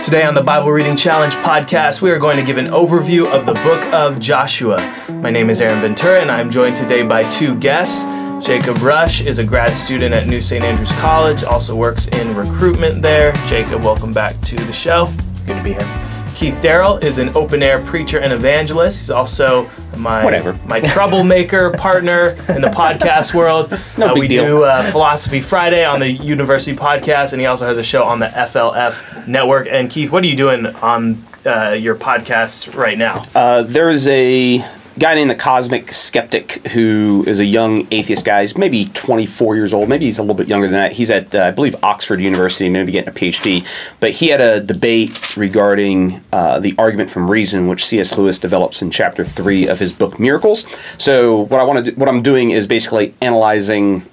Today on the Bible Reading Challenge podcast, we are going to give an overview of the book of Joshua. My name is Aaron Ventura, and I'm joined today by two guests. Jacob Rush is a grad student at New St. Andrews College, also works in recruitment there. Jacob, welcome back to the show. Good to be here. Keith Darrell is an open-air preacher and evangelist. He's also my troublemaker partner in the podcast world. We do Philosophy Friday on the University Podcast, and he also has a show on the FLF network. And Keith, what are you doing on your podcast right now? There is a guy named the Cosmic Skeptic who is a young atheist guy. He's maybe 24 years old. Maybe he's a little bit younger than that. He's at, I believe, Oxford University, maybe getting a PhD. But he had a debate regarding the argument from reason, which C.S. Lewis develops in chapter 3 of his book Miracles. So what I'm doing is basically analyzing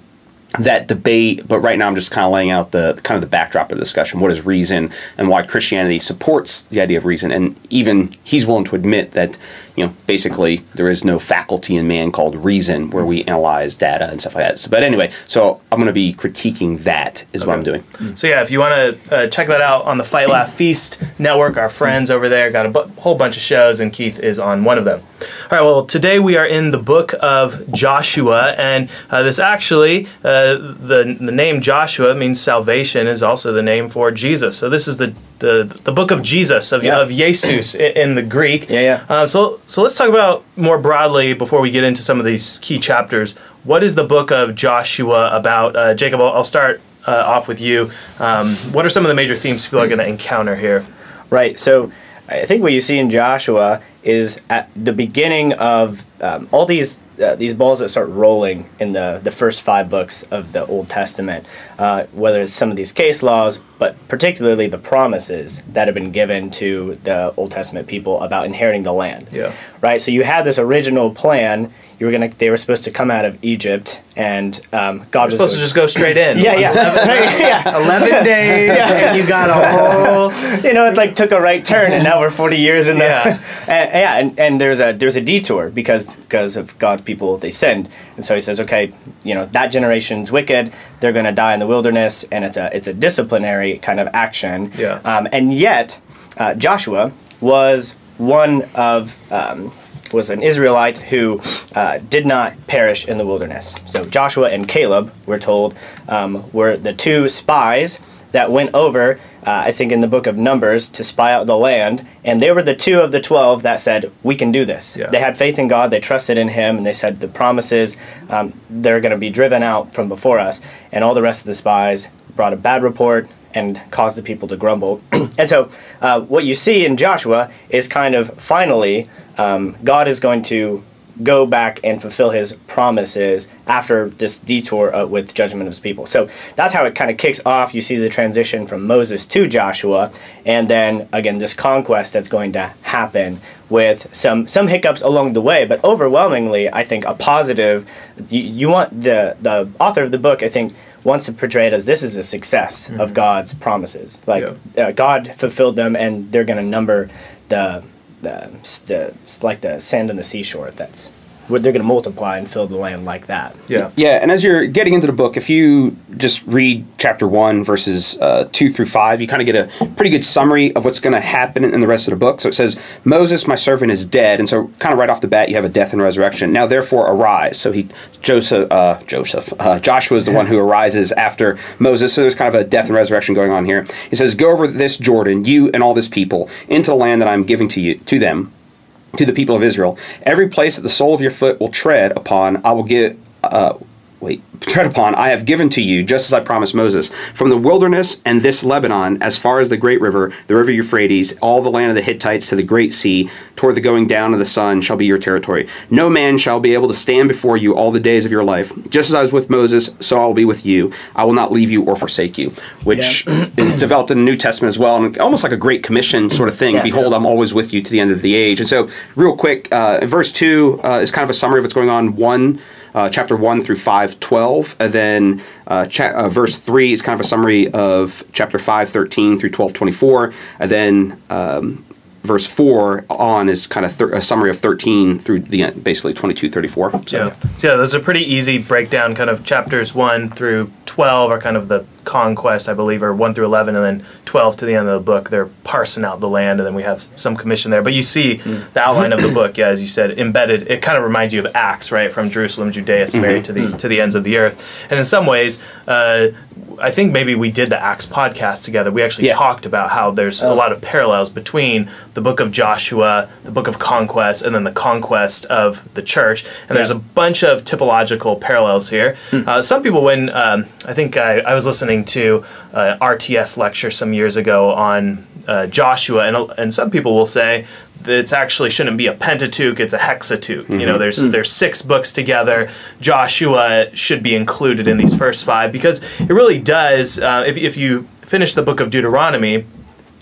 that debate, but right now I'm just kind of laying out the backdrop of the discussion. What is reason, and why Christianity supports the idea of reason, and even he's willing to admit that, basically there is no faculty in man called reason where we analyze data and stuff like that. But anyway, so I'm going to be critiquing that is what I'm doing. So yeah, if you want to check that out on the Fight Laugh Feast network, our friends over there got a whole bunch of shows, and Keith is on one of them. All right, well, today we are in the book of Joshua, and this actually, the name Joshua means salvation is also the name for Jesus. So this is the book of Jesus, of Jesus in the Greek. So let's talk about more broadly, before we get into some of these key chapters, what is the book of Joshua about? Jacob, I'll start off with you. What are some of the major themes people are going to encounter here? Right, so I think what you see in Joshua is at the beginning of all these balls that start rolling in the first 5 books of the Old Testament, whether it's some of these case laws, but particularly the promises that have been given to the Old Testament people about inheriting the land. Yeah. Right. So you had this original plan. They were supposed to come out of Egypt, and God was supposed to just go straight in. 11 days, and you got a whole. It like took a right turn, and now we're 40 years in the. And there's a detour because of God's people, they sinned, and so He says, okay, that generation's wicked. They're going to die in the wilderness, and it's a disciplinary kind of action. Yeah. And yet, Joshua was was an Israelite who did not perish in the wilderness. So Joshua and Caleb, we're told, were the 2 spies that went over, I think in the book of Numbers, to spy out the land, and they were the 2 of the 12 that said, we can do this. Yeah. They had faith in God, they trusted in Him, and they said the promises, they're going to be driven out from before us, and all the rest of the spies brought a bad report and caused the people to grumble. And so what you see in Joshua is kind of finally God is going to go back and fulfill His promises after this detour with judgment of His people. So that's how it kind of kicks off. You see the transition from Moses to Joshua, and then again this conquest that's going to happen with some hiccups along the way, but overwhelmingly I think a positive. You want the author of the book, I think, wants to portray it as this is a success of God's promises. God fulfilled them, and they're going to number like the sand on the seashore. They're going to multiply and fill the land like that. Yeah. And as you're getting into the book, if you just read chapter 1, verses 2 through 5, you kind of get a pretty good summary of what's going to happen in the rest of the book. So it says, Moses, my servant, is dead. And so kind of right off the bat, you have a death and resurrection. Now, therefore, arise. So Joshua is the one who arises after Moses. So there's kind of a death and resurrection going on here. He says, go over this Jordan, you and all this people, into the land that I'm giving to them, to the people of Israel. Every place that the sole of your foot will tread upon, I will give. Tread upon, I have given to you, just as I promised Moses. From the wilderness and this Lebanon, as far as the great river, the river Euphrates, all the land of the Hittites to the great sea, toward the going down of the sun, shall be your territory. No man shall be able to stand before you all the days of your life. Just as I was with Moses, so I will be with you. I will not leave you or forsake you. Which is developed in the New Testament as well, and almost like a Great Commission sort of thing. Behold, I'm always with you to the end of the age. And so, real quick, verse 2 is kind of a summary of what's going on. Chapter 1 through 5:12, and then verse 3 is kind of a summary of chapter 5:13 through 12:24, and then verse 4 on is kind of a summary of 13 through the end, basically 22, 34. So. Yeah, there's a pretty easy breakdown. Kind of chapters 1 through 12 are kind of the conquest, I believe, or 1 through 11, and then 12 to the end of the book. They're parsing out the land, and then we have some commission there. But you see the outline of the book, yeah, as you said, embedded. It kind of reminds you of Acts, right, from Jerusalem, Judea, Samaria to the ends of the earth. And in some ways, I think maybe we did the Acts podcast together. We actually talked about how there's a lot of parallels between the book of Joshua, the book of conquest, and then the conquest of the church. And there's a bunch of typological parallels here. Some people, when I think I was listening to an RTS lecture some years ago on Joshua, and some people will say that it's actually shouldn't be a Pentateuch, it's a hexateuch. You know, there's 6 books together. Joshua should be included in these first 5 because it really does. If you finish the book of Deuteronomy,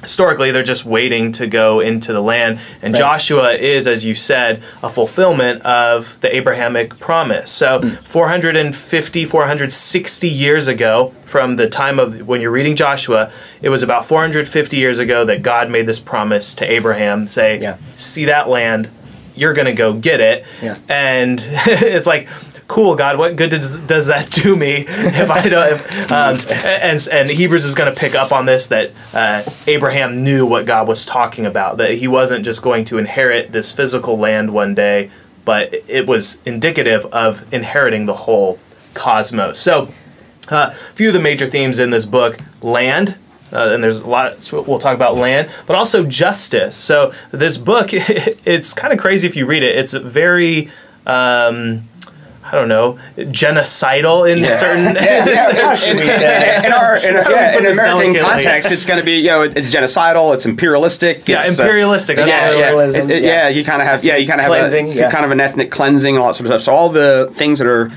historically, they're just waiting to go into the land. And Joshua is, as you said, a fulfillment of the Abrahamic promise. So 450, 460 years ago, from the time of when you're reading Joshua, it was about 450 years ago that God made this promise to Abraham, say, see that land, you're going to go get it. And it's like, cool, God, what good does that do me if I don't? And Hebrews is going to pick up on this, that Abraham knew what God was talking about, that he wasn't just going to inherit this physical land one day, but it was indicative of inheriting the whole cosmos. So a few of the major themes in this book: land. And there's a lot, so we'll talk about land, but also justice. So this book, it's kind of crazy if you read it. It's very, I don't know, genocidal in certain... In American context, it's going to be, it's genocidal, it's imperialistic. Imperialistic. That's you kind of have, cleansing, kind of an ethnic cleansing and all that sort of stuff. So all the things that are,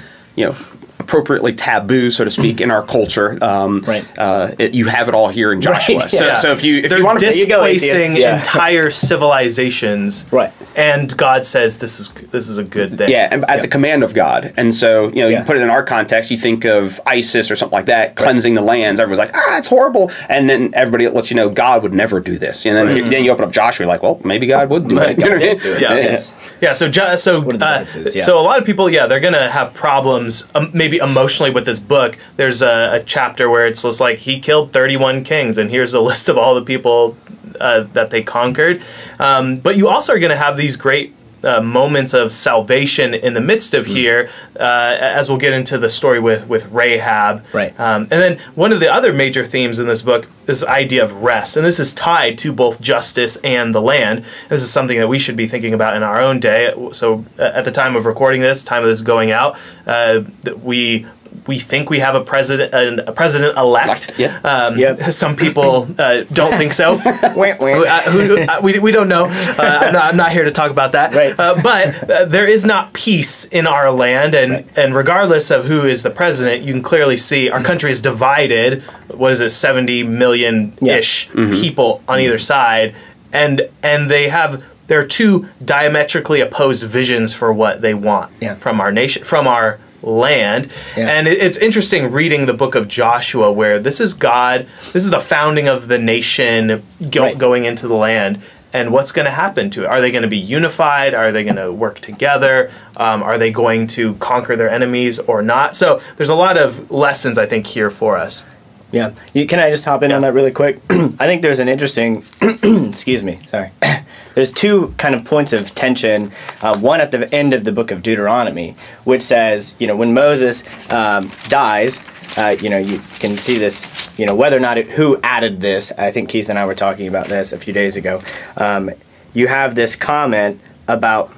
appropriately taboo, so to speak, in our culture. You have it all here in Joshua. So if you want to displacing entire civilizations, and God says this is a good thing. And at the command of God. And so you put it in our context. You think of ISIS or something like that, cleansing the lands. Everyone's like, it's horrible. And then everybody lets you know God would never do this. And then you open up Joshua, you're like, well, maybe God would do it. God did do it. So a lot of people, they're going to have problems, maybe emotionally, with this book. There's a chapter where it's just like, he killed 31 kings, and here's a list of all the people that they conquered. But you also are going to have these great moments of salvation in the midst of here, as we'll get into the story with Rahab. And then one of the other major themes in this book is the idea of rest. And this is tied to both justice and the land. This is something that we should be thinking about in our own day. So at the time of recording this, time of this going out, we think we have a president-elect. Some people don't think so. We don't know. I'm not here to talk about that. But there is not peace in our land, and regardless of who is the president, you can clearly see our country is divided. What is it, 70 million-ish people on either side, and there are two diametrically opposed visions for what they want from our nation, from our land. And it's interesting reading the book of Joshua, where this is God, this is the founding of the nation going into the land, and what's going to happen to it. Are they going to be unified? Are they going to work together? Are they going to conquer their enemies or not? So there's a lot of lessons, I think, here for us. Can I just hop in on that really quick? I think there's an interesting, excuse me, sorry. There's two kind of points of tension. One at the end of the book of Deuteronomy, which says, when Moses dies, you can see this, whether or not who added this. I think Keith and I were talking about this a few days ago. You have this comment about,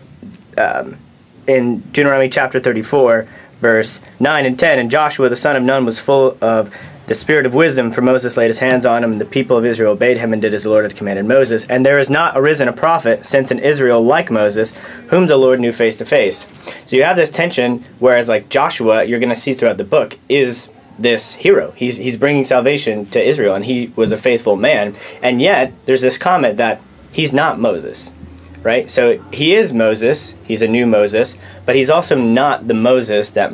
in Deuteronomy chapter 34, verse 9 and 10, and Joshua the son of Nun was full of the spirit of wisdom, for Moses laid his hands on him, and the people of Israel obeyed him and did as the Lord had commanded Moses. And there is not arisen a prophet since in Israel like Moses, whom the Lord knew face to face. So you have this tension, whereas like Joshua, you're going to see throughout the book, is this hero. He's bringing salvation to Israel, and he was a faithful man. And yet, there's this comment that he's not Moses. right? So he is Moses. He's a new Moses, but he's also not the Moses that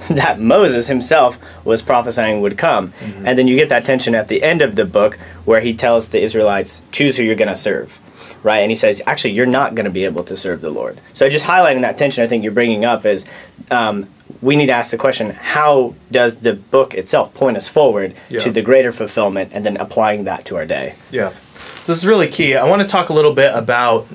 that Moses himself was prophesying would come. And then you get that tension at the end of the book where he tells the Israelites, choose who you're going to serve, right? And he says, actually, you're not going to be able to serve the Lord. So just highlighting that tension I think you're bringing up is we need to ask the question, how does the book itself point us forward to the greater fulfillment and then applying that to our day? Yeah. So this is really key. I want to talk a little bit about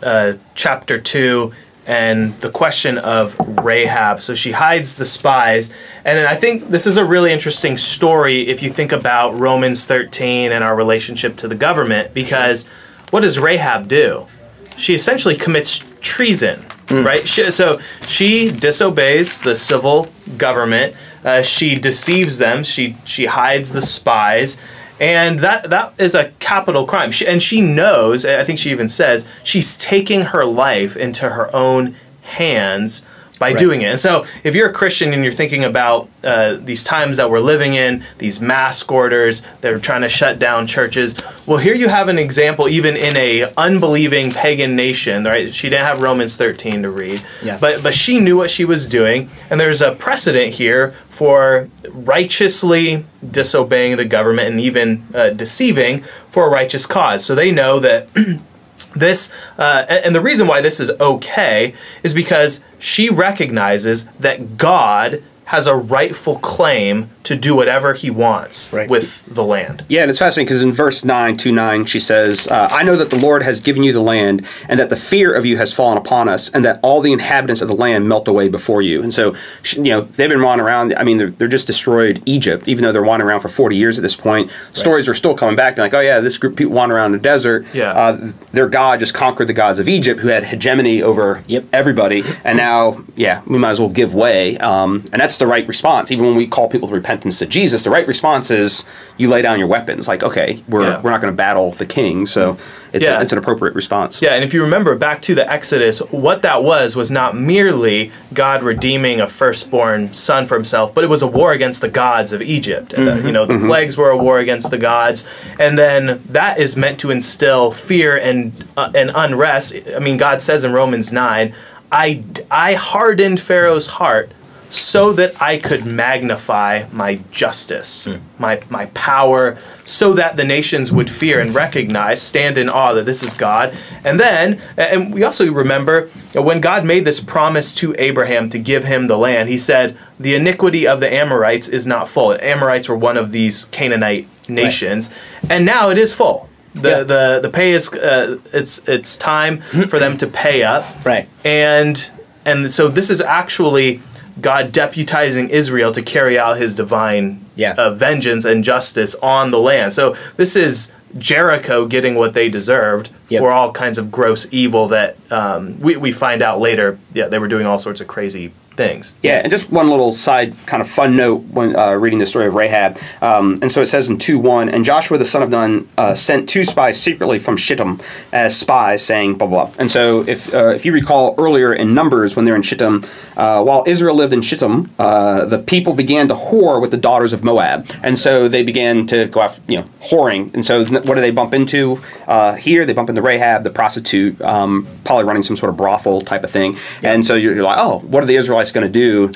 chapter 2 and the question of Rahab. So she hides the spies. And I think this is a really interesting story if you think about Romans 13 and our relationship to the government, because what does Rahab do? She essentially commits treason, right? So she disobeys the civil government. She deceives them. She hides the spies. And that is a capital crime. And she knows, I think she even says, she's taking her life into her own hands by doing it. And so if you're a Christian and you're thinking about these times that we're living in, these mask orders, they're trying to shut down churches. Well, here you have an example even in a unbelieving pagan nation, right? She didn't have Romans 13 to read, but she knew what she was doing. And there's a precedent here for righteously disobeying the government and even deceiving for a righteous cause. So they know that this, and the reason why this is okay is because she recognizes that God has a rightful claim to do whatever he wants with the land. Yeah, and it's fascinating because in verse 9, she says, I know that the Lord has given you the land, and that the fear of you has fallen upon us, and that all the inhabitants of the land melt away before you. And so, they've been wandering around. I mean, they're just destroyed Egypt, even though they're wandering around for 40 years at this point. Stories are still coming back, like, oh yeah, this group of people wander around in the desert. Their God just conquered the gods of Egypt, who had hegemony over everybody, and now, we might as well give way. And that's the right response. Even when we call people to repentance to Jesus, the right response is you lay down your weapons. Like, okay, we're not going to battle the king, so it's an appropriate response. Yeah, and if you remember back to the Exodus, what that was not merely God redeeming a firstborn son for himself, but it was a war against the gods of Egypt. The plagues were a war against the gods, and then that is meant to instill fear and unrest. I mean, God says in Romans 9, I hardened Pharaoh's heart so that I could magnify my justice, my power, so that the nations would fear and recognize, stand in awe that this is God. And then, and we also remember that when God made this promise to Abraham to give him the land, he said, the iniquity of the Amorites is not full. The Amorites were one of these Canaanite nations, and now it is full. The pay is, it's time for them to pay up. And so this is actually God deputizing Israel to carry out his divine vengeance and justice on the land. So this is Jericho getting what they deserved for all kinds of gross evil that we find out later. They were doing all sorts of crazy things. Yeah, and just one little side kind of fun note when reading the story of Rahab. And so it says in 2:1, and Joshua the son of Nun sent 2 spies secretly from Shittim as spies, saying blah, blah. And so if you recall earlier in Numbers when they're in Shittim, while Israel lived in Shittim, the people began to whore with the daughters of Moab. And so they began to go after, whoring. And so what do they bump into here? They bump into Rahab, the prostitute, probably running some sort of brothel type of thing. And so you're like, oh, what are the Israelites going to do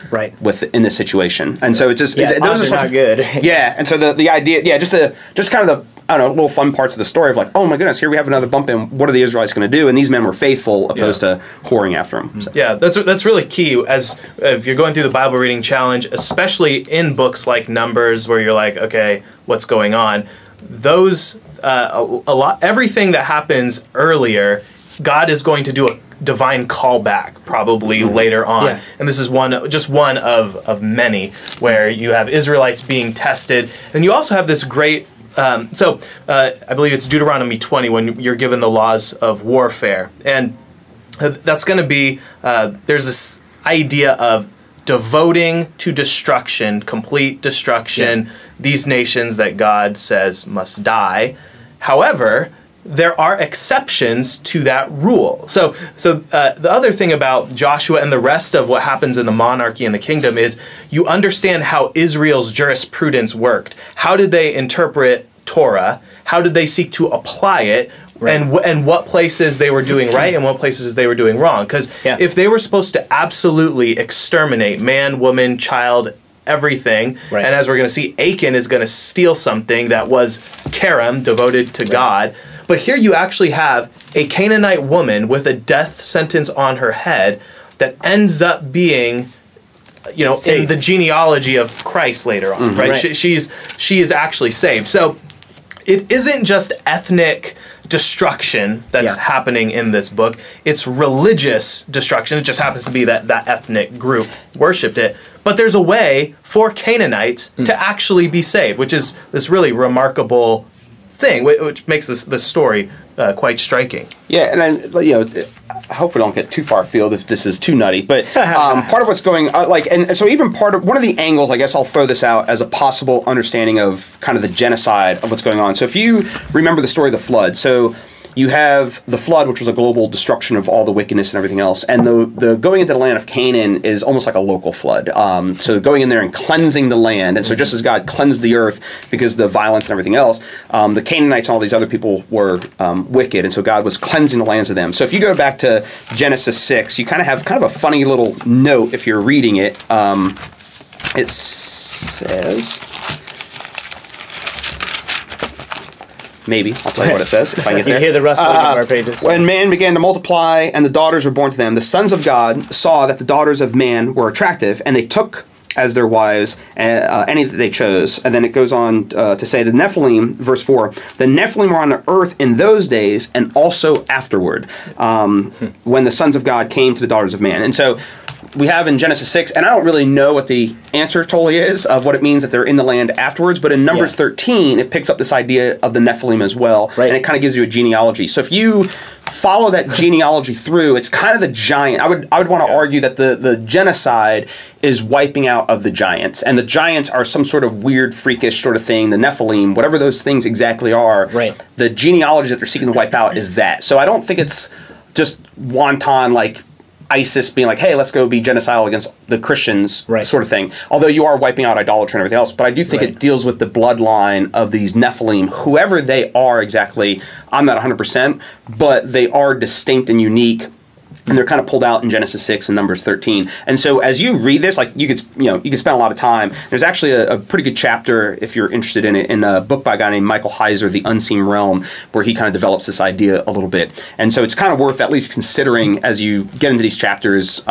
in this situation? And so it's just those are not good. And so the idea, just kind of the little fun parts of the story of like, oh my goodness, here we have another bump in. What are the Israelites going to do? And these men were faithful opposed to whoring after them. So. Yeah, that's really key as if you're going through the Bible reading challenge, especially in books like Numbers where you're like, okay, what's going on? Those everything that happens earlier, God is going to do a divine callback probably later on. And this is just one of many where you have Israelites being tested. And you also have this great I believe it's Deuteronomy 20 when you're given the laws of warfare. And that's going to be, there's this idea of devoting to destruction, complete destruction, these nations that God says must die. However, there are exceptions to that rule. So the other thing about Joshua and the rest of what happens in the monarchy and the kingdom is you understand how Israel's jurisprudence worked. How did they interpret Torah? How did they seek to apply it and what places they were doing right and what places they were doing wrong. Because if they were supposed to absolutely exterminate man, woman, child, everything, and as we're going to see, Achan is going to steal something that was Karam, devoted to God. But here you actually have a Canaanite woman with a death sentence on her head that ends up being, you know, in the genealogy of Christ later on, right? She is actually saved. So it isn't just ethnic destruction that's happening in this book. It's religious destruction. It just happens to be that that ethnic group worshipped it. But there's a way for Canaanites to actually be saved, which is this really remarkable thing, which makes this story quite striking. Yeah, and you know, hopefully don't get too far afield if this is too nutty. But part of what's going on, and so even part of one of the angles, I guess I'll throw this out as a possible understanding of kind of the genocide of what's going on. So if you remember the story of the flood, so you have the flood, which was a global destruction of all the wickedness and everything else, and the going into the land of Canaan is almost like a local flood. So going in there and cleansing the land, and so just as God cleansed the earth because of the violence and everything else, the Canaanites and all these other people were wicked, and so God was cleansing the lands of them. So if you go back to Genesis 6, you kind of have kind of a funny little note if you're reading it. It says... Maybe. I'll tell you what it says if I get there. You hear the rustling of our pages. When man began to multiply and the daughters were born to them, the sons of God saw that the daughters of man were attractive, and they took as their wives any that they chose. And then it goes on to say the Nephilim, verse 4, the Nephilim were on the earth in those days and also afterward, when the sons of God came to the daughters of man. And so we have in Genesis 6, and I don't really know what the answer totally is of what it means that they're in the land afterwards, but in Numbers 13, it picks up this idea of the Nephilim as well, and it kind of gives you a genealogy. So if you follow that genealogy through, it's kind of the giant. I would want to argue that the genocide is wiping out of the giants, and the giants are some sort of weird, freakish sort of thing, the Nephilim, whatever those things exactly are. The genealogy that they're seeking to wipe out is that. So I don't think it's just wanton, like ISIS being like, hey, let's go be genocidal against the Christians sort of thing. Although you are wiping out idolatry and everything else. But I do think it deals with the bloodline of these Nephilim, whoever they are exactly. I'm not 100%, but they are distinct and unique. And they're kind of pulled out in Genesis 6 and Numbers 13. And so as you read this, like you could spend a lot of time. There's actually a pretty good chapter, if you're interested in it, in a book by a guy named Michael Heiser, The Unseen Realm, where he kind of develops this idea a little bit. And so it's kind of worth at least considering as you get into these chapters.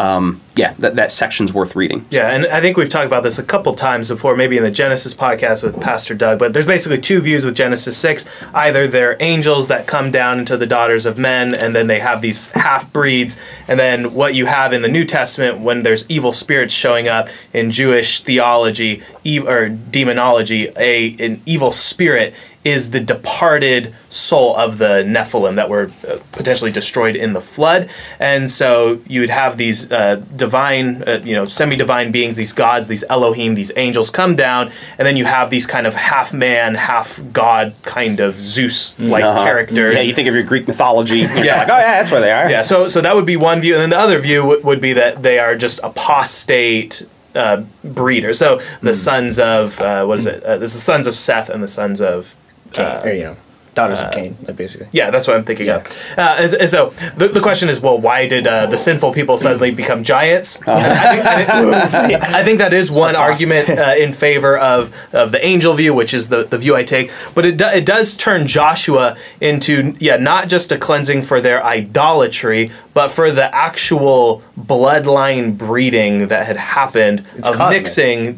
That section's worth reading. Yeah, and I think we've talked about this a couple times before, maybe in the Genesis podcast with Pastor Doug, but there's basically two views with Genesis 6. Either they're angels that come down into the daughters of men, and then they have these half-breeds, and then what you have in the New Testament when there's evil spirits showing up in Jewish theology or demonology, an evil spirit is the departed soul of the Nephilim that were potentially destroyed in the flood. And so you would have these divine, semi-divine beings, these gods, these Elohim, these angels come down, and then you have these kind of half-man, half-god kind of Zeus-like characters. Yeah, you think of your Greek mythology, and you're like, oh yeah, that's where they are. Yeah, so that would be one view, and then the other view would be that they are just apostate breeders. So the sons of, this is the sons of Seth and the sons of Cain, daughters of Cain, basically. Yeah, that's what I'm thinking of. And so the question is, well, why did the sinful people suddenly become giants? I think that is one argument in favor of the angel view, which is the view I take. But it does turn Joshua into, not just a cleansing for their idolatry, but for the actual bloodline breeding that had happened mixing,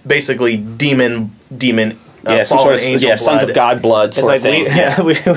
basically demon some sort of sons of God blood sort of thing.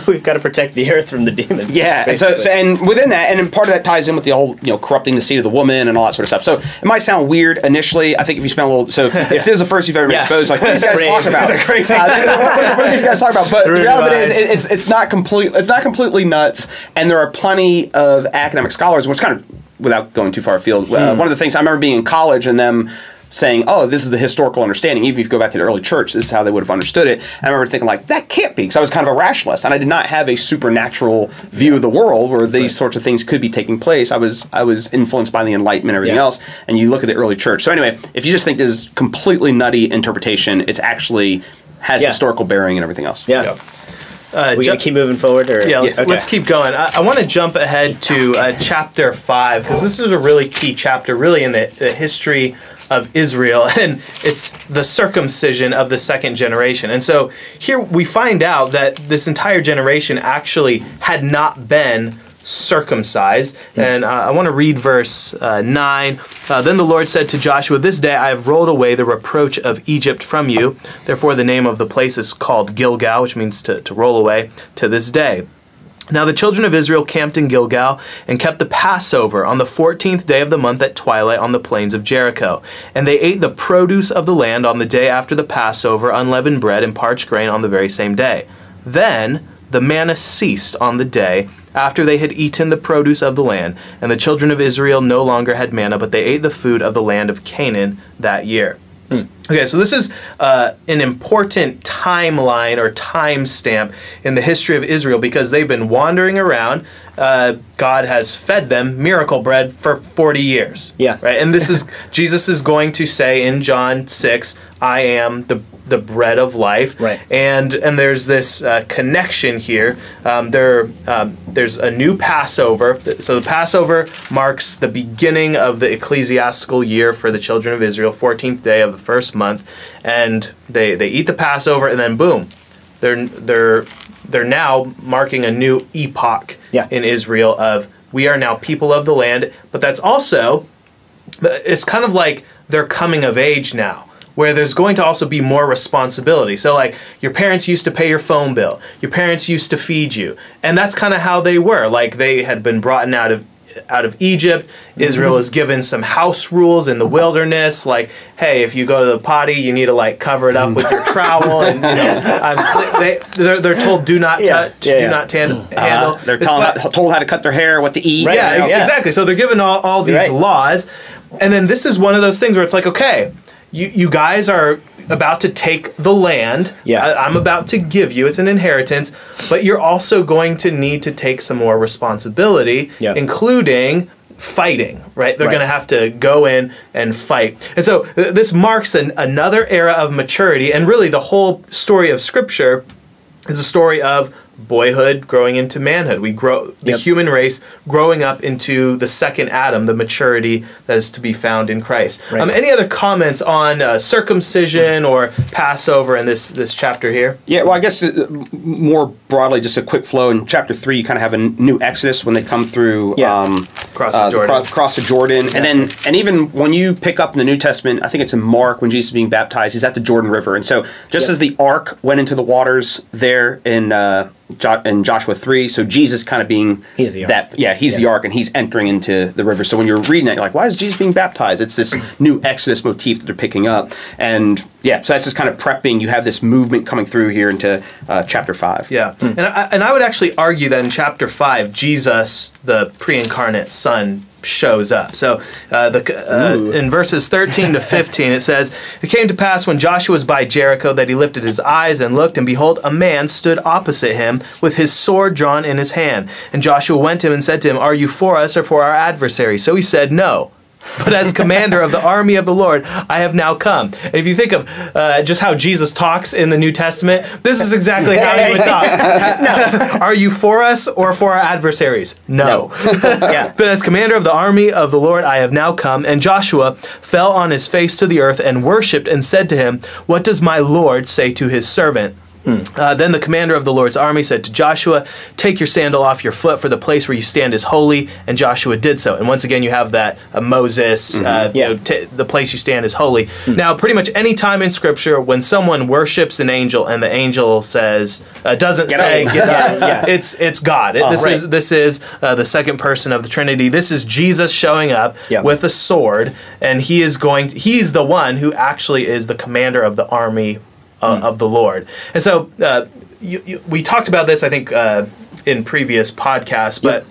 We've got to protect the earth from the demons. Yeah, and within that, and part of that ties in with the whole, corrupting the seed of the woman and all that sort of stuff. So it might sound weird initially. I think if you spend a little, so if this is the first you've ever been exposed, like, what are these guys talking about? Crazy. What are these guys talking about? But the reality is, it's not completely nuts, and there are plenty of academic scholars, which kind of, without going too far afield, one of the things I remember being in college and them saying, oh, this is the historical understanding. Even if you go back to the early church, this is how they would have understood it. And I remember thinking, like, that can't be, because I was kind of a rationalist, and I did not have a supernatural view of the world where these sorts of things could be taking place. I was influenced by the Enlightenment and everything else, and you look at the early church. So anyway, if you just think this is completely nutty interpretation, it's actually has historical bearing and everything else. Yeah. We're going to keep moving forward? Or? Yeah, let's keep going. I want to jump ahead to chapter 5, because this is a really key chapter, really, in the history of Israel, and it's the circumcision of the second generation. And so here we find out that this entire generation actually had not been circumcised. And I want to read verse 9. Then the Lord said to Joshua, "This day I have rolled away the reproach of Egypt from you. Therefore the name of the place is called Gilgal," which means to roll away, "to this day." Now the children of Israel camped in Gilgal and kept the Passover on the 14th day of the month at twilight on the plains of Jericho. And they ate the produce of the land on the day after the Passover, unleavened bread and parched grain on the very same day. Then the manna ceased on the day after they had eaten the produce of the land, and the children of Israel no longer had manna, but they ate the food of the land of Canaan that year. Okay, so this is an important timeline or timestamp in the history of Israel, because they've been wandering around. God has fed them miracle bread for 40 years. Yeah. Right? And this is, Jesus is going to say in John 6, "I am the bread of life." Right. And there's this connection here. There's a new Passover. So the Passover marks the beginning of the ecclesiastical year for the children of Israel, 14th day of the first month, and they eat the Passover, and then boom, they're now marking a new epoch in Israel of, we are now people of the land. But that's also, it's kind of like they're coming of age now, where there's going to also be more responsibility. So like, your parents used to pay your phone bill, your parents used to feed you, and that's kind of how they were. Like, they had been brought out of Egypt. Israel is given some house rules in the wilderness, like, hey, if you go to the potty, you need to like cover it up with your trowel, and they're told do not touch, do not handle. They're told how to cut their hair, what to eat. Right, exactly. So they're given all these laws, and then this is one of those things where it's like, okay, you guys are about to take the land. I'm about to give you, it's an inheritance, but you're also going to need to take some more responsibility, including fighting, right? They're going to have to go in and fight. And so this marks another era of maturity, and really the whole story of Scripture is a story of boyhood growing into manhood. We grow, the human race growing up into the second Adam, the maturity that is to be found in Christ. Any other comments on circumcision or Passover in this chapter here? Yeah, well, I guess more broadly, just a quick flow. In chapter 3, you kind of have a new Exodus when they come through cross the Jordan. Cross the Jordan. And even when you pick up in the New Testament, I think it's in Mark, when Jesus is being baptized, he's at the Jordan River. And so just as the ark went into the waters there in Joshua 3, so Jesus kind of being he's the ark. He's the ark, and he's entering into the river. So when you're reading that, you're like, why is Jesus being baptized? It's this new Exodus motif that they're picking up. And so that's just kind of prepping. You have this movement coming through here into chapter 5. And I would actually argue that in chapter 5, Jesus, the pre-incarnate Son, shows up. So in verses 13 to 15, it says, "It came to pass when Joshua was by Jericho that he lifted his eyes and looked, and behold, a man stood opposite him with his sword drawn in his hand. And Joshua went to him and said to him, 'Are you for us or for our adversaries?' So he said, 'No. But as commander of the army of the Lord, I have now come.'" And if you think of just how Jesus talks in the New Testament, this is exactly how he would talk. "Are you for us or for our adversaries?" No. "But as commander of the army of the Lord, I have now come." And Joshua fell on his face to the earth and worshipped and said to him, "What does my Lord say to his servant?" Then the commander of the Lord's army said to Joshua, "Take your sandal off your foot, for the place where you stand is holy." And Joshua did so. And once again, you have that Moses, the place you stand is holy. Now, pretty much any time in Scripture when someone worships an angel and the angel says, doesn't say, "Get up," it's God. This is the second person of the Trinity. This is Jesus showing up with a sword, and he's the one who actually is the commander of the army of the Lord. And so we talked about this, I think, in previous podcasts, but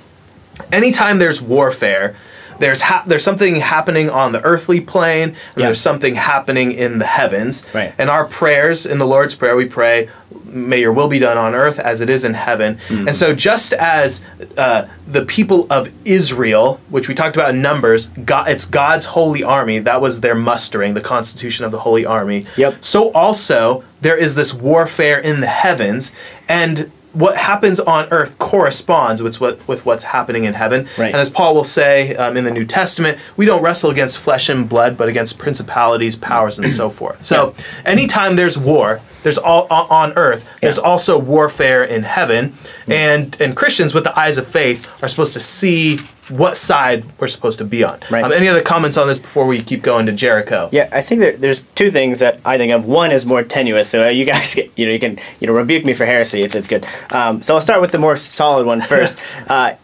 anytime there's warfare, there's something happening on the earthly plane, and there's something happening in the heavens. And our prayers, in the Lord's Prayer, we pray, "May your will be done on earth as it is in heaven." And so just as the people of Israel, which we talked about in Numbers, it's God's holy army, that was their mustering, the constitution of the holy army. So also there is this warfare in the heavens, and what happens on earth corresponds with what's happening in heaven. Right. And as Paul will say in the New Testament, we don't wrestle against flesh and blood, but against principalities, powers, and so forth. So anytime there's war, there's all on earth, there's also warfare in heaven. And Christians with the eyes of faith are supposed to see what side we're supposed to be on. Right. Any other comments on this before we keep going to Jericho? Yeah, I think there's two things that I think of. One is more tenuous, so you guys you can rebuke me for heresy if it's good. So I'll start with the more solid one first,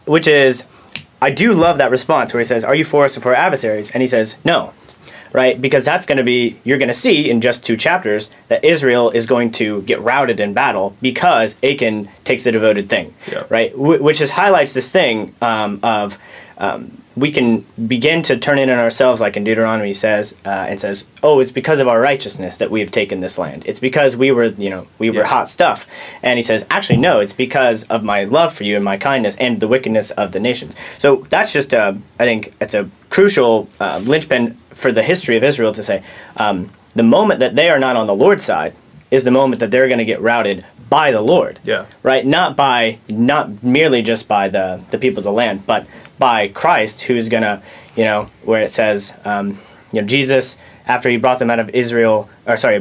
which is, I do love that response where he says, "Are you for us or for our adversaries?" And he says, "No." Right? Because that's going to be, you're going to see in just 2 chapters that Israel is going to get routed in battle because Achan takes the devoted thing. Yeah. Right? Which highlights this thing of we can begin to turn in on ourselves, like in Deuteronomy says, and says, "Oh, it's because of our righteousness that we have taken this land. It's because we were hot stuff." And he says, "Actually, no, it's because of my love for you and my kindness and the wickedness of the nations." So that's just, I think, it's a crucial linchpin for the history of Israel to say, the moment that they are not on the Lord's side is the moment that they're going to get routed by the Lord. Yeah. Right? Not merely just by the people of the land, but by Christ, who's going to, where it says, Jesus, after he brought them out of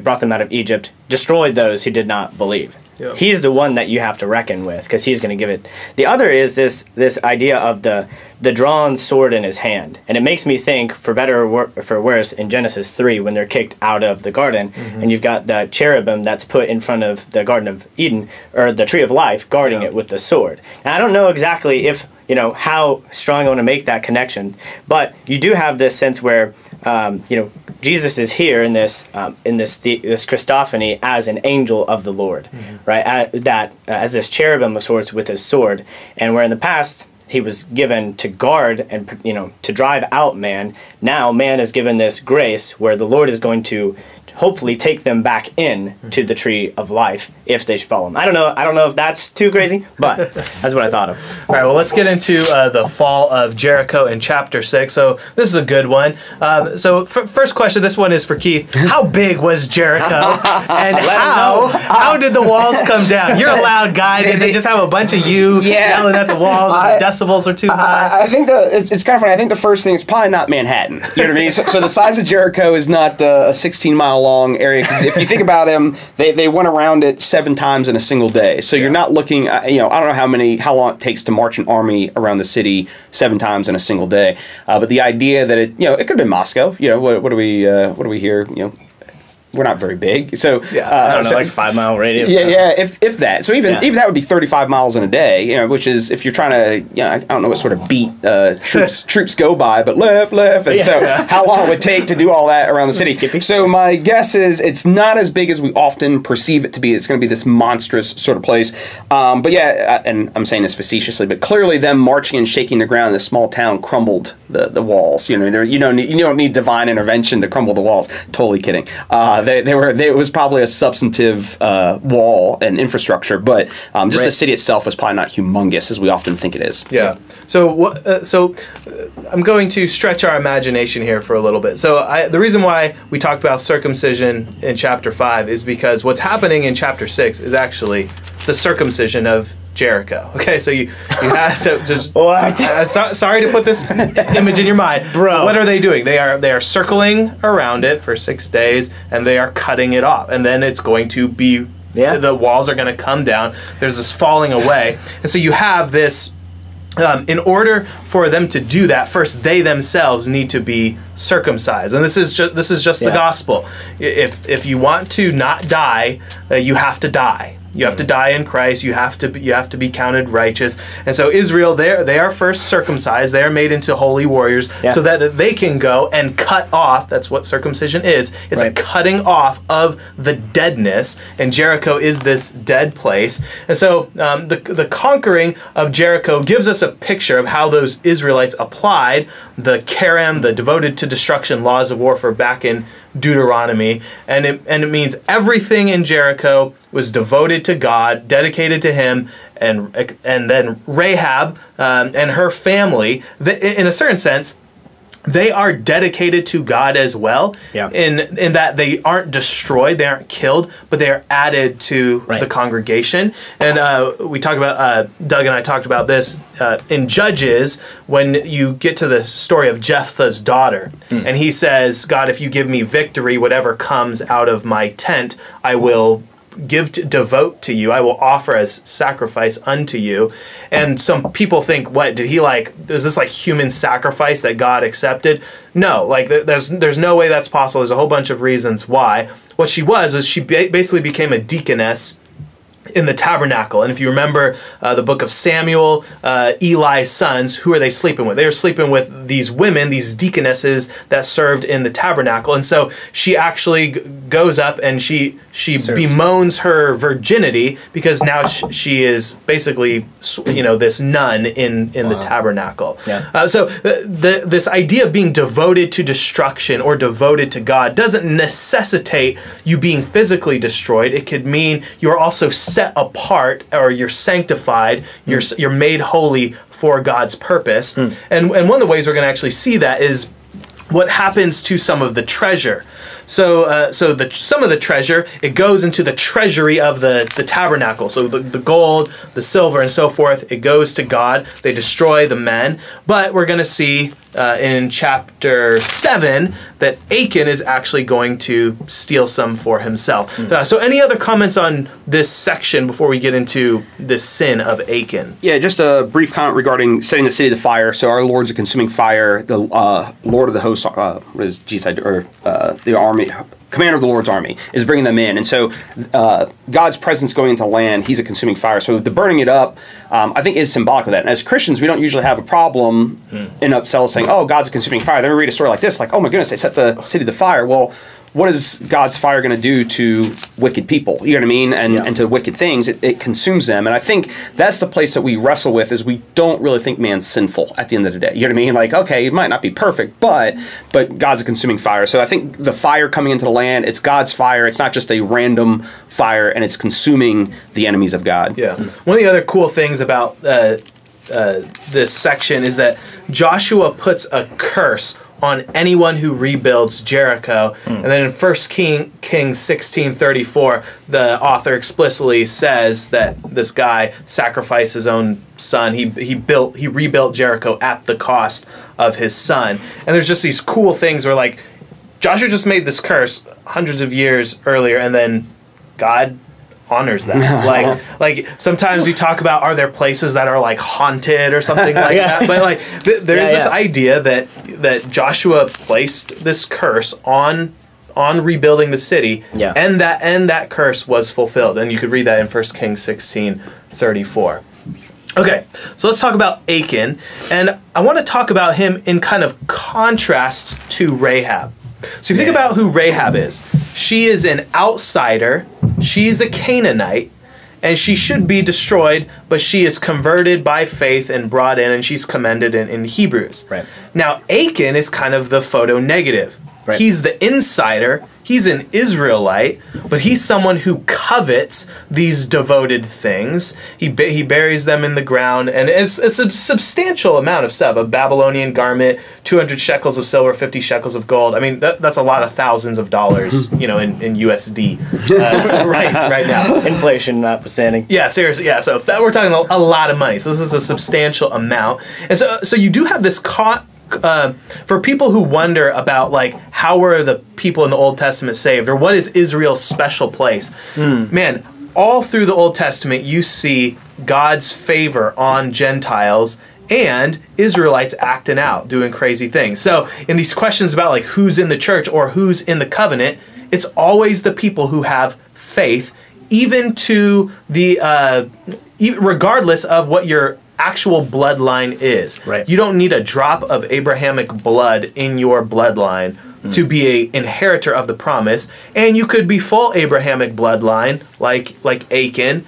brought them out of Egypt, destroyed those who did not believe. Yeah. He's the one that you have to reckon with, because he's going to give it. The other is this idea of the drawn sword in his hand. And it makes me think, for better or for worse, in Genesis 3, when they're kicked out of the garden, and you've got the cherubim that's put in front of the Garden of Eden, or the Tree of Life, guarding it with the sword. Now, I don't know exactly if, how strong I want to make that connection, but you do have this sense where, Jesus is here in this Christophany as an angel of the Lord, right? As this cherubim of sorts with his sword, and where in the past he was given to guard and to drive out man. Now man is given this grace where the Lord is going to hopefully take them back in to the tree of life if they should follow him. I don't know if that's too crazy, but that's what I thought of. All right, well, let's get into the fall of Jericho in chapter 6. So this is a good one. First question, this one is for Keith. How big was Jericho? And how did the walls come down? You're a loud guy. Did they just have a bunch of you yelling at the walls and the decibels are too high? I think it's kind of funny. I think the first thing is probably not Manhattan. You know what I mean? So the size of Jericho is not a 16-mile long area, because if you think about them, they went around it 7 times in a single day. So you're not looking, I don't know how long it takes to march an army around the city 7 times in a single day. But the idea that it could have been Moscow. What do we hear? We're not very big, so I don't know, like 5 mile radius. Yeah, if that. So even that would be 35 miles in a day. Which is, if you're trying to, I don't know what sort of beat troops go by, but left, and so how long it would take to do all that around the city. So my guess is it's not as big as we often perceive it to be. It's going to be this monstrous sort of place. But and I'm saying this facetiously, but clearly them marching and shaking the ground in this small town crumbled the walls. You don't need divine intervention to crumble the walls. Totally kidding. It was probably a substantive wall and infrastructure, but just the city itself was probably not humongous as we often think it is. Yeah. So I'm going to stretch our imagination here for a little bit. So the reason why we talked about circumcision in chapter 5 is because what's happening in chapter 6 is actually the circumcision of Jericho. Okay, so you have to just. Sorry to put this image in your mind, bro. What are they doing? They are circling around it for 6 days, and they are cutting it off, and then it's going to be. Yeah. The walls are going to come down. There's this falling away, and so you have this. In order for them to do that, first they themselves need to be circumcised, and this is just the gospel. If you want to not die, you have to die. You have to die in Christ. You have to be counted righteous. And so Israel, they are first circumcised. They are made into holy warriors so that they can go and cut off. That's what circumcision is. It's a cutting off of the deadness. And Jericho is this dead place. And so the conquering of Jericho gives us a picture of how those Israelites applied the kerem, the devoted to destruction laws of warfare back in Deuteronomy, and it means everything in Jericho was devoted to God, dedicated to Him, and then Rahab and her family. In a certain sense, they are dedicated to God as well, in that they aren't destroyed, they aren't killed, but they are added to the congregation. And we talked about, Doug and I talked about this in Judges, when you get to the story of Jephthah's daughter, and he says, God, if you give me victory, whatever comes out of my tent, I will devote to you. I will offer as sacrifice unto you. And some people think, what did he is this like human sacrifice that God accepted? No, like there's no way that's possible. There's a whole bunch of reasons why. What she was she basically became a deaconess in the tabernacle. And if you remember the book of Samuel, Eli's sons, who are they sleeping with? They were sleeping with these women, these deaconesses that served in the tabernacle. And so she actually goes up and she bemoans her virginity, because now she is basically, this nun in the tabernacle. So this idea of being devoted to destruction or devoted to God doesn't necessitate you being physically destroyed. It could mean you're also set apart, or you're sanctified, you're made holy for God's purpose. And one of the ways we're going to actually see that is what happens to some of the treasure. So some of the treasure, it goes into the treasury of the tabernacle. So the gold, the silver, and so forth, it goes to God. They destroy the men. But we're going to see in chapter 7 that Achan is actually going to steal some for himself. So any other comments on this section before we get into this sin of Achan? Yeah, just a brief comment regarding setting the city to fire. So our Lord's a consuming fire. The Lord of the hosts, the army, commander of the Lord's army, is bringing them in. And so God's presence going into land, he's a consuming fire. So the burning it up, I think, is symbolic of that. And as Christians, we don't usually have a problem in upsell saying, oh, God's a consuming fire. Then we read a story like this, like, oh my goodness, they set the city to fire. Well, what is God's fire going to do to wicked people? You know what I mean? And to wicked things, it consumes them. And I think that's the place that we wrestle with, is we don't really think man's sinful at the end of the day. You know what I mean? Like, okay, it might not be perfect, but God's a consuming fire. So I think the fire coming into the land, it's God's fire. It's not just a random fire, and it's consuming the enemies of God. Yeah. One of the other cool things about this section is that Joshua puts a curse on anyone who rebuilds Jericho. And then in 1 Kings 16:34, the author explicitly says that this guy sacrificed his own son. He rebuilt Jericho at the cost of his son. And there's just these cool things where, like, Joshua just made this curse hundreds of years earlier, and then God honors that. like sometimes we talk about, are there places that are like haunted or something like that, but like there's this idea that Joshua placed this curse on rebuilding the city, and that curse was fulfilled. And you could read that in 1 Kings 16:34. Okay, so let's talk about Achan, and I want to talk about him in kind of contrast to Rahab. So if you think about who Rahab is, she is an outsider, she's a Canaanite, and she should be destroyed, but she is converted by faith and brought in, and she's commended in Hebrews. Now, Achan is kind of the photo negative. He's the insider, he's an Israelite, but he's someone who covets these devoted things. He buries them in the ground, and it's a substantial amount of stuff. A Babylonian garment, 200 shekels of silver, 50 shekels of gold. I mean, that's a lot of thousands of dollars, in USD right now. Inflation notwithstanding. Yeah, seriously. Yeah, so we're talking a lot of money. So this is a substantial amount. And so you do have this for people who wonder about, like, how were the people in the Old Testament saved, or what is Israel's special place? Man, all through the Old Testament you see God's favor on Gentiles and Israelites acting out, doing crazy things. So in these questions about, like, who's in the church or who's in the covenant, it's always the people who have faith, even to the regardless of what your actual bloodline is. You don't need a drop of Abrahamic blood in your bloodline to be a inheritor of the promise, and you could be full Abrahamic bloodline like Achan,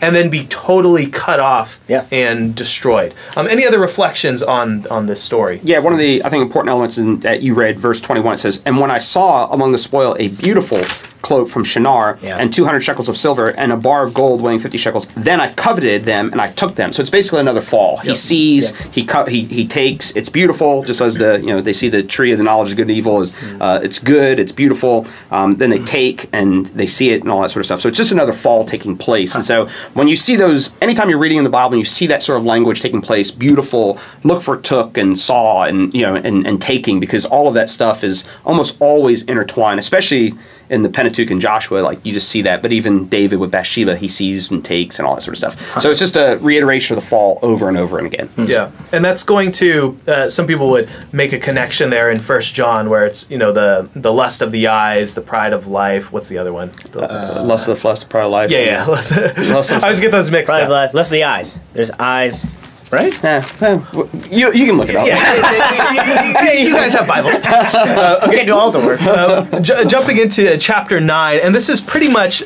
and then be totally cut off and destroyed. Any other reflections on this story? Yeah, one of the, I think, important elements that you read, verse 21, it says, "And when I saw among the spoil a beautiful cloak from Shinar, Yeah. and 200 shekels of silver, and a bar of gold weighing 50 shekels. Then I coveted them, and I took them. So it's basically another fall. He sees, he takes, it's beautiful, just as they see the tree of the knowledge of good and evil is, it's good, it's beautiful. Then they take, and they see it, and all that sort of stuff. So it's just another fall taking place. And so when you see those, anytime you're reading in the Bible, and you see that sort of language taking place, beautiful, look for took and saw, and and taking, because all of that stuff is almost always intertwined, especially in the Pentateuch and Joshua. Like, you just see that. But even David with Bathsheba, he sees and takes and all that sort of stuff. So it's just a reiteration of the fall over and over and again. Yeah, and that's going to, some people would make a connection there in 1 John, where it's, the lust of the eyes, the pride of life. What's the other one? Lust of the flesh, the pride of life. Yeah. I always get those mixed Pride up. of life. Lust of the eyes. There's eyes, right? You can look it up. You guys have Bibles. Okay, do all the work. Jumping into chapter 9, and this is pretty much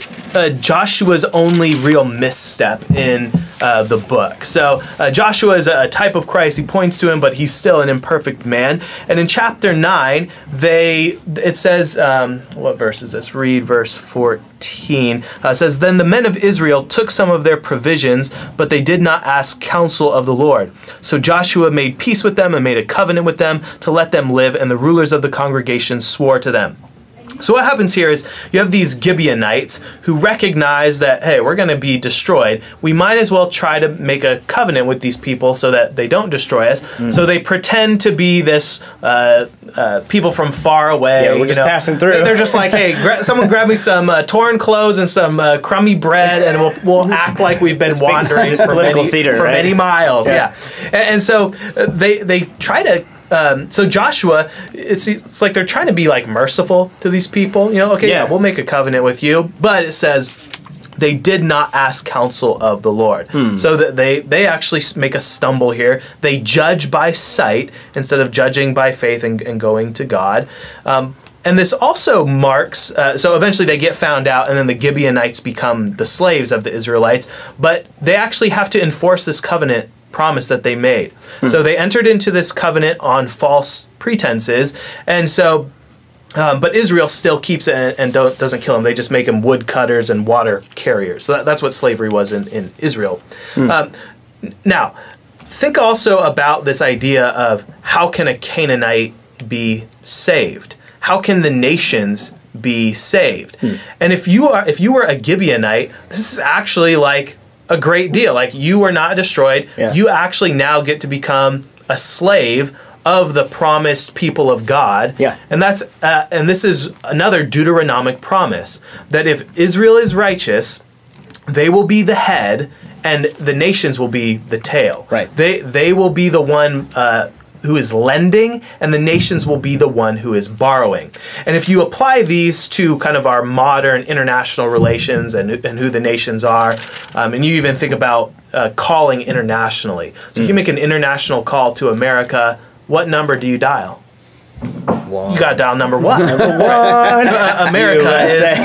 Joshua's only real misstep in the book. So Joshua is a type of Christ. He points to him, but he's still an imperfect man. And in chapter 9, it says, what verse is this? Read verse 14. It says, "Then the men of Israel took some of their provisions, but they did not ask counsel of the Lord. So Joshua made peace with them and made a covenant with them to let them live, and the rulers of the congregation swore to them." So what happens here is you have these Gibeonites who recognize that, hey, we're going to be destroyed. We might as well try to make a covenant with these people so that they don't destroy us. So they pretend to be this people from far away. Yeah, we're just passing through. They're just like, hey, someone grab me some torn clothes and some crummy bread, and we'll act like we've been wandering for many miles. Yeah. And so they try to. So Joshua, it's like they're trying to be like merciful to these people. We'll make a covenant with you. But it says they did not ask counsel of the Lord. So that they actually make a stumble here. They judge by sight instead of judging by faith and going to God. And this also marks, so eventually they get found out, and then the Gibeonites become the slaves of the Israelites. But they actually have to enforce this covenant promise that they made. So they entered into this covenant on false pretenses, and so but Israel still keeps it and doesn't kill them. They just make them woodcutters and water carriers. So that's what slavery was in Israel. Now, think also about this idea of how can a Canaanite be saved? How can the nations be saved? And if you were a Gibeonite, this is actually like a great deal. Like, you are not destroyed. Yeah. You actually now get to become a slave of the promised people of God. Yeah. And that's and this is another Deuteronomic promise that if Israel is righteous, they will be the head and the nations will be the tail. Right. They will be the one who is lending, and the nations will be the one who is borrowing. And if you apply these to kind of our modern international relations and who the nations are, and you even think about calling internationally. So if you make an international call to America, what number do you dial? You got to dial number one. America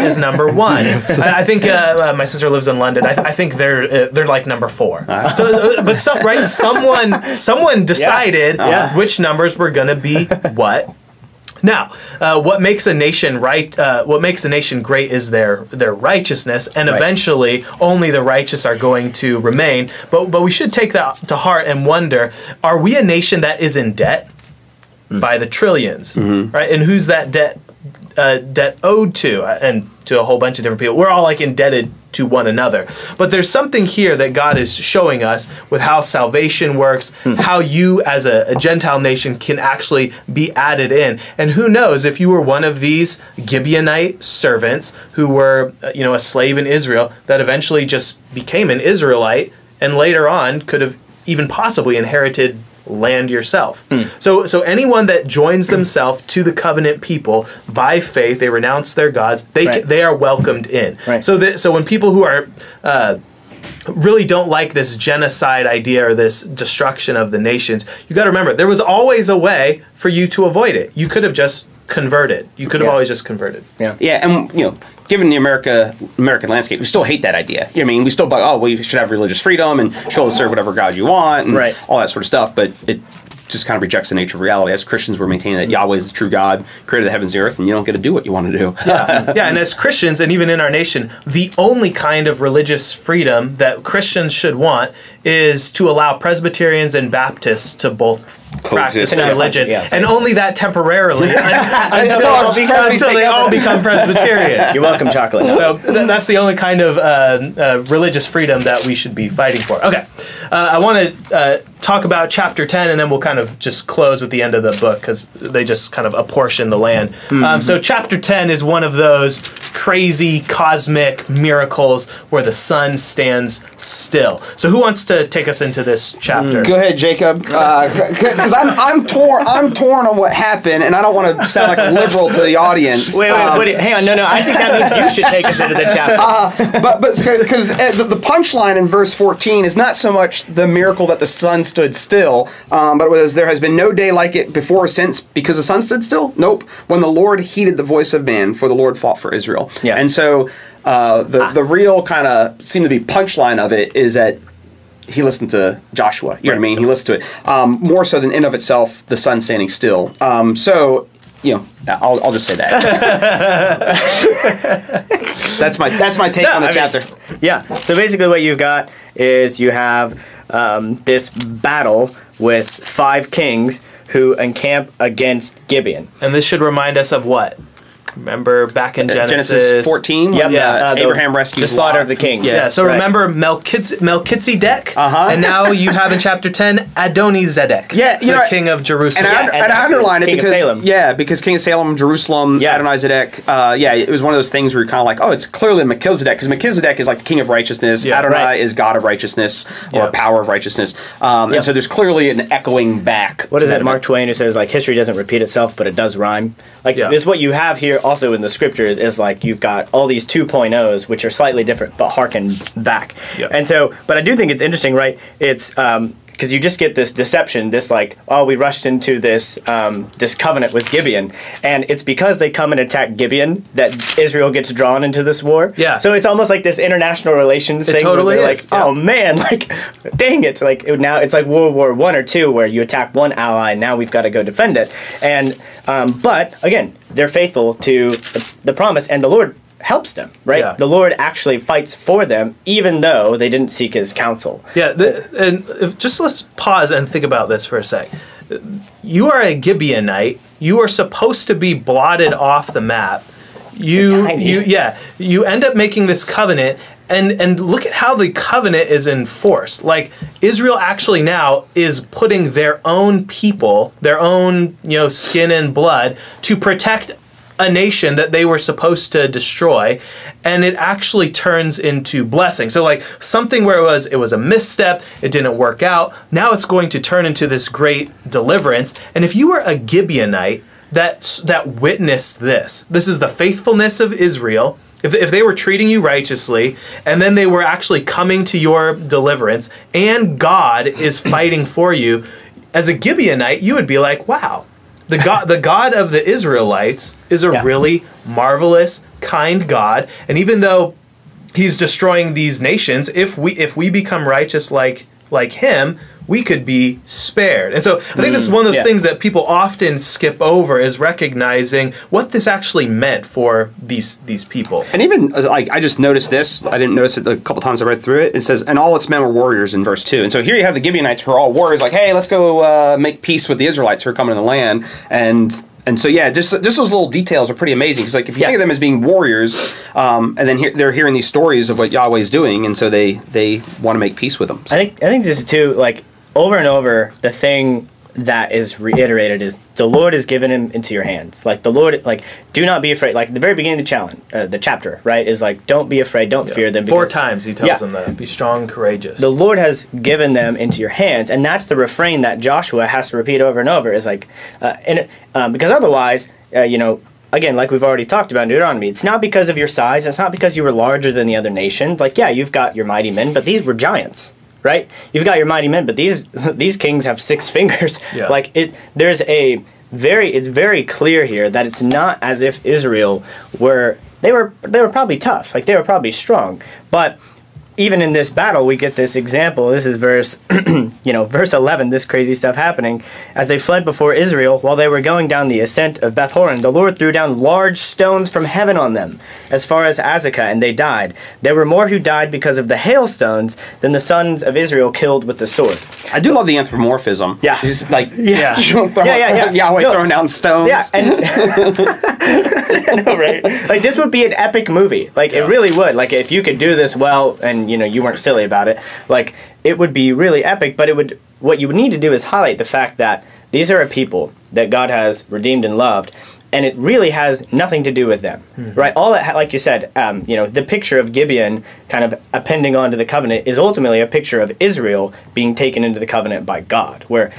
is number one. I think my sister lives in London. I think they're like number 4. So, but someone decided which numbers were going to be what. Now, what makes a nation what makes a nation great is their righteousness, and eventually only the righteous are going to remain. But we should take that to heart and wonder: are we a nation that is in debt by the trillions, right? And who's that debt owed to? And to a whole bunch of different people. We're all like indebted to one another. But there's something here that God is showing us with how salvation works, how you as a Gentile nation can actually be added in. And who knows, if you were one of these Gibeonite servants who were a slave in Israel that eventually just became an Israelite and later on could have even possibly inherited land yourself. So anyone that joins themselves to the covenant people by faith, they renounce their gods, they are welcomed in. Right. So when people who are really don't like this genocide idea or this destruction of the nations, you got to remember there was always a way for you to avoid it. You could have just converted. You could have always just converted. Yeah, and given the American landscape, we still hate that idea. I mean, we still you should have religious freedom and should serve whatever God you want and all that sort of stuff. But just kind of rejects the nature of reality. As Christians, we're maintaining that Yahweh is the true God, created the heavens and the earth, and you don't get to do what you want to do. Yeah, and as Christians, and even in our nation, the only kind of religious freedom that Christians should want is to allow Presbyterians and Baptists to both practice their religion, and only that temporarily until they all become Presbyterians. You're welcome, chocolate. So that's the only kind of religious freedom that we should be fighting for. Okay, I want to talk about chapter 10, and then we'll kind of just close with the end of the book, because they just kind of apportion the land. So chapter 10 is one of those crazy cosmic miracles where the sun stands still. So who wants to take us into this chapter? Go ahead, Jacob. Because I'm torn on what happened, and I don't want to sound like a liberal to the audience. Wait, hang on. No, I think that means you should take us into the chapter. But because the punchline in verse 14 is not so much the miracle that the sun stood still, but it was, there has been no day like it before or since because the sun stood still? Nope. When the Lord heeded the voice of man, for the Lord fought for Israel. Yeah. And so the real kind of seem to be punchline of it is that he listened to Joshua. You know what I mean? He listened to it. More so than in of itself, the sun standing still. So, you know, I'll just say that. that's my take on the chapter. Yeah. So basically what you've got is you have this battle with 5 kings who encamp against Gibeon. And this should remind us of what? Remember back in Genesis 14? Yep. Abraham rescues the slaughter of the kings. Yeah, so remember Melchizedek, and now you have in chapter 10 Adonizedek, the king of Jerusalem. And I underline it King because of Salem. Because King of Salem, Jerusalem, Adonizedek, it was one of those things where you're kind of like, oh, it's clearly Melchizedek, because Melchizedek is like the king of righteousness, Adonai is God of righteousness, or power of righteousness, and so there's clearly an echoing back. What is it, Mark Twain, who says, like, history doesn't repeat itself, but it does rhyme? Like, it's what you have here also in the scriptures is like you've got all these 2.0s which are slightly different but harken back. And so, but I do think it's interesting, right? It's because you just get this deception, this like, oh, we rushed into this this covenant with Gibeon, and it's because they come and attack Gibeon that Israel gets drawn into this war. So it's almost like this international relations thing. Totally where they're like, oh man, like, dang it, like now it's like World War I or II where you attack one ally and now we've got to go defend it. And but again, they're faithful to the promise, and the Lord helps them, right? The Lord actually fights for them, even though they didn't seek His counsel. Just let's pause and think about this for a sec. You are a Gibeonite. You are supposed to be blotted off the map. You end up making this covenant, and look at how the covenant is enforced. Like, Israel actually now is putting their own people, their own, skin and blood to protect a nation that they were supposed to destroy, and it actually turns into blessing. So like something where it was a misstep, it didn't work out, now it's going to turn into this great deliverance. And if you were a Gibeonite that witnessed this is the faithfulness of Israel. If they were treating you righteously, and then they were actually coming to your deliverance, and God is fighting for you, as a Gibeonite, you would be like, wow, the God of the Israelites is a really marvelous, kind God. And even though He's destroying these nations, if we become righteous like Him, we could be spared. And so I think this is one of those things that people often skip over, is recognizing what this actually meant for these people. And even, like, I just noticed this. I didn't notice it a couple times I read through it. It says, and all its men were warriors in verse 2. And so here you have the Gibeonites who are all warriors, like, hey, let's go make peace with the Israelites who are coming in the land. And so, just those little details are pretty amazing. Because, like, if you think of them as being warriors, and then they're hearing these stories of what Yahweh's doing, and so they want to make peace with them. So. I think this is too, like, over and over, the thing that is reiterated is the Lord has given him into your hands. Like, the Lord, like, do not be afraid. Like, the very beginning of the challenge, the chapter, right, is like, don't be afraid, don't fear them. 4 times He tells them that. Be strong, courageous. The Lord has given them into your hands, and that's the refrain that Joshua has to repeat over and over, is like, because otherwise, again, like we've already talked about in Deuteronomy, it's not because of your size, it's not because you were larger than the other nations. Like, you've got your mighty men, but these were giants. Right, you've got your mighty men, but these kings have 6 fingers. Like it's very clear here that it's not as if Israel were probably tough, like they were probably strong, but even in this battle, we get this example. This is verse, verse 11, this crazy stuff happening. As they fled before Israel, while they were going down the ascent of Beth Horon, the Lord threw down large stones from heaven on them, as far as Azekah, and they died. There were more who died because of the hailstones than the sons of Israel killed with the sword. I do love the anthropomorphism. Yeah. It's just like, Yeah. Yahweh throwing down stones. Yeah, and I know, right? Like, this would be an epic movie. Like, it really would. Like, if you could do this well, and you weren't silly about it, like, it would be really epic. But what you would need to do is highlight the fact that these are a people that God has redeemed and loved, and it really has nothing to do with them, right? All that, like you said, the picture of Gibeon kind of appending onto the covenant is ultimately a picture of Israel being taken into the covenant by God, where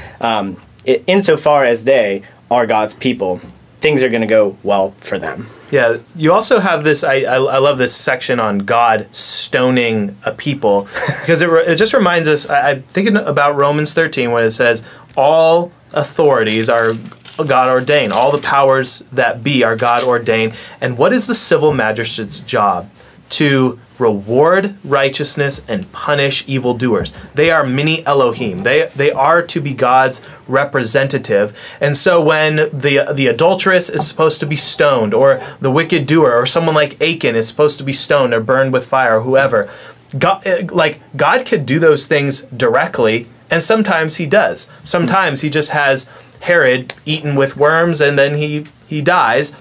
insofar as they are God's people, things are going to go well for them. Yeah, you also have this, I love this section on God stoning a people, because it just reminds us, I'm thinking about Romans 13 when it says, all authorities are God ordained. All the powers that be are God ordained. And what is the civil magistrate's job? To reward righteousness and punish evildoers. They are mini Elohim. They are to be God's representative. And so when the adulteress is supposed to be stoned, or the wicked doer, or someone like Aiken is supposed to be stoned or burned with fire, or whoever, God could do those things directly, and sometimes he does. Sometimes he just has Herod eaten with worms, and then he dies.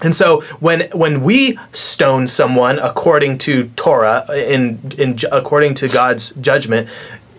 And so when we stone someone according to Torah, according to God's judgment,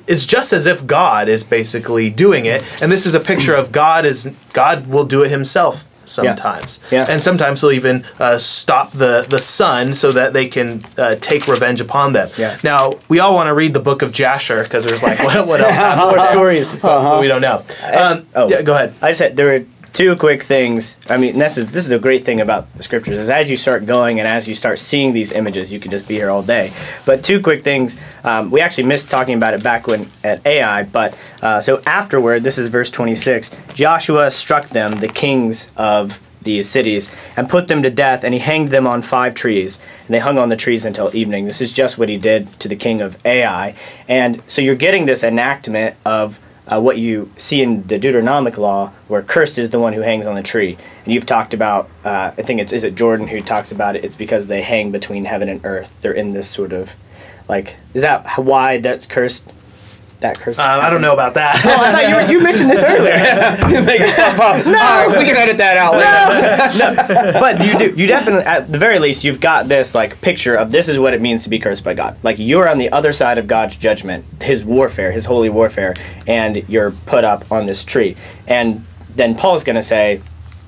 it's just as if God is basically doing it. And this is a picture of God will do it himself sometimes. Yeah. And sometimes he'll even stop the sun so that they can take revenge upon them. Yeah. Now, we all want to read the book of Jasher, because there's like, what else? More stories. But we don't know. Yeah, go ahead. I said there were two quick things. I mean, this is a great thing about the scriptures, is as you start going and as you start seeing these images, you can just be here all day. But two quick things. We actually missed talking about it back when at AI, but so afterward, this is verse 26, Joshua struck them, the kings of these cities, and put them to death, and he hanged them on 5 trees, and they hung on the trees until evening. This is just what he did to the king of Ai. And so you're getting this enactment of what you see in the Deuteronomic law, where cursed is the one who hangs on the tree. And you've talked about, I think is it Jordan who talks about it, it's because they hang between heaven and earth. They're in this sort of, like, is that why that's cursed? That curse? I don't know about that. Oh, I thought you mentioned this earlier. Making stuff up. No, we can edit that out later. No. But you definitely, at the very least, you've got this like picture of this is what it means to be cursed by God. Like, you're on the other side of God's judgment, his warfare, his holy warfare, and you're put up on this tree. And then Paul's going to say,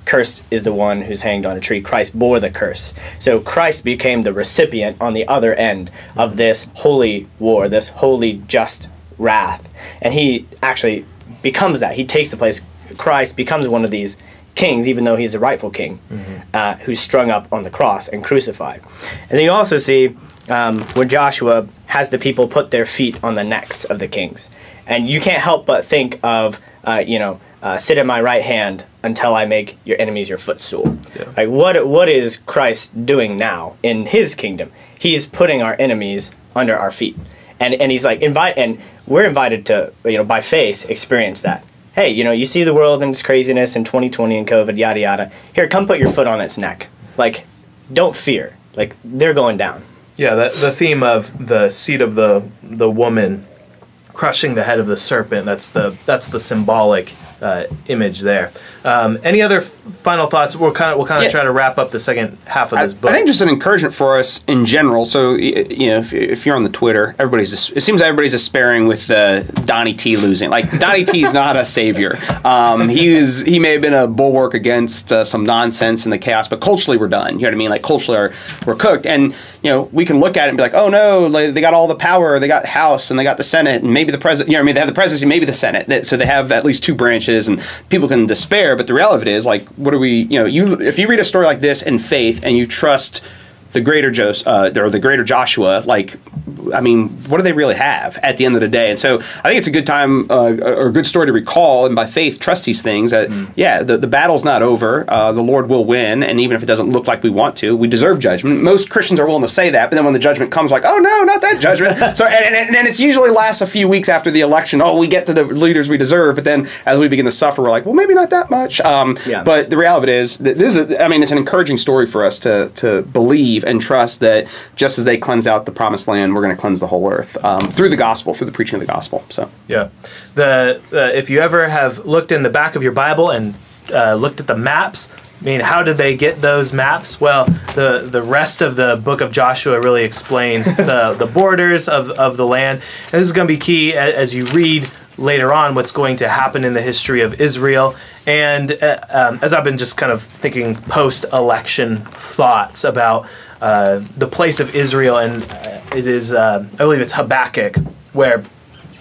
cursed is the one who's hanged on a tree. Christ bore the curse. So Christ became the recipient on the other end of this holy war, this holy just wrath. And he actually becomes that. He takes the place. Christ becomes one of these kings, even though he's a rightful king, who's strung up on the cross and crucified. And then you also see where Joshua has the people put their feet on the necks of the kings. And you can't help but think of, sit at my right hand until I make your enemies your footstool. Yeah. Like, what is Christ doing now in his kingdom? He's putting our enemies under our feet. And he's like, and we're invited to, by faith, experience that. Hey, you see the world and its craziness and 2020 and COVID, yada, yada. Here, come put your foot on its neck. Like, don't fear. Like, they're going down. Yeah, the theme of the seed of the woman crushing the head of the serpent, that's the symbolic image there. Any other final thoughts? We'll kind of try to wrap up the second half of this book. I think just an encouragement for us in general. So if you're on the Twitter, it seems everybody's despairing with Donnie T losing. Like, Donnie T is not a savior. He may have been a bulwark against some nonsense and the chaos, but culturally we're done. You know what I mean? Like, culturally we're cooked, and we can look at it and be like, oh no, they got all the power, they got the House and they got the Senate, and maybe the president. They have the presidency, maybe the Senate. So they have at least 2 branches, and people can despair. But the reality of it is, like, what are we? If you read a story like this in faith and you trust the greater Joshua, like, I mean, what do they really have at the end of the day? And so I think it's a good time or a good story to recall, and by faith trust these things. That yeah, the battle's not over. The Lord will win, and even if it doesn't look like we want to, we deserve judgment. Most Christians are willing to say that, but then when the judgment comes, like, oh no, not that judgment. So and it usually lasts a few weeks after the election. Oh, we get to the leaders we deserve, but then as we begin to suffer, we're like, well, maybe not that much. But the reality is that this is, I mean, it's an encouraging story for us to believe and trust that just as they cleansed out the promised land, we're going to cleanse the whole earth through the gospel, through the preaching of the gospel. So yeah, if you ever have looked in the back of your Bible and looked at the maps, I mean, how did they get those maps? Well, the rest of the book of Joshua really explains the borders of the land. And this is going to be key as you read later on what's going to happen in the history of Israel. And as I've been just kind of thinking post-election thoughts about the place of Israel, and it is, I believe it's Habakkuk, where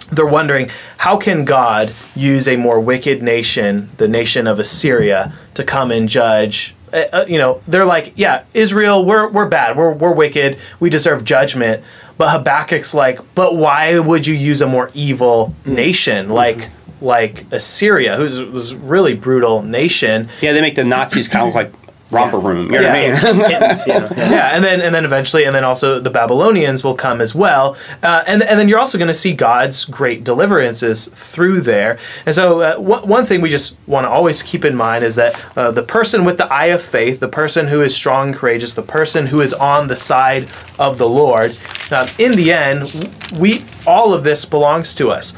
they're wondering, how can God use a more wicked nation, the nation of Assyria, to come and judge? You know, they're like, yeah, Israel, we're bad, we're wicked, we deserve judgment. But Habakkuk's like, but why would you use a more evil nation like Assyria, who's a really brutal nation? yeah, they make the Nazis kind of like romper room. You know what I mean? Yeah, and then eventually, and then also the Babylonians will come as well, and then you're also going to see God's great deliverances through there. And so one thing we just want to always keep in mind is that the person with the eye of faith, the person who is strong and courageous, the person who is on the side of the Lord, in the end, all of this belongs to us.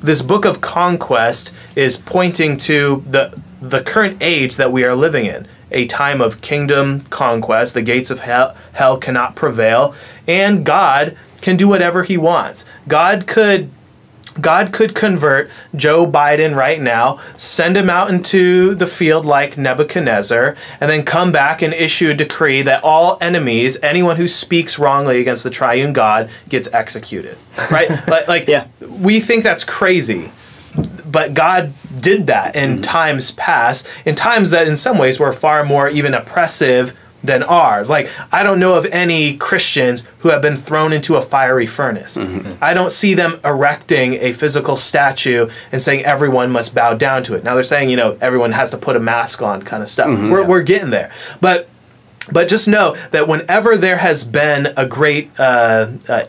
This book of conquest is pointing to the current age that we are living in. A time of kingdom conquest. The gates of hell cannot prevail, and God can do whatever he wants. God could convert Joe Biden right now, send him out into the field like Nebuchadnezzar, and then come back and issue a decree that all enemies, anyone who speaks wrongly against the triune God, gets executed. Right? We think that's crazy. But God did that in times past, in times that in some ways were far more even oppressive than ours. Like, I don't know of any Christians who have been thrown into a fiery furnace. I don't see them erecting a physical statue and saying everyone must bow down to it. Now they're saying, you know, everyone has to put a mask on kind of stuff. We're getting there. But just know that whenever there has been a great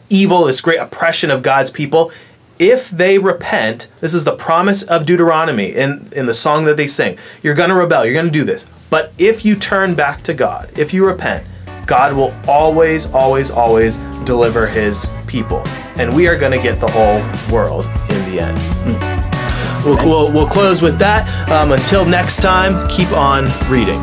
evil, this great oppression of God's people, if they repent, this is the promise of Deuteronomy in the song that they sing. You're going to rebel. You're going to do this. But if you turn back to God, if you repent, God will always, always, always deliver his people. And we are going to get the whole world in the end. We'll close with that. Until next time, keep on reading.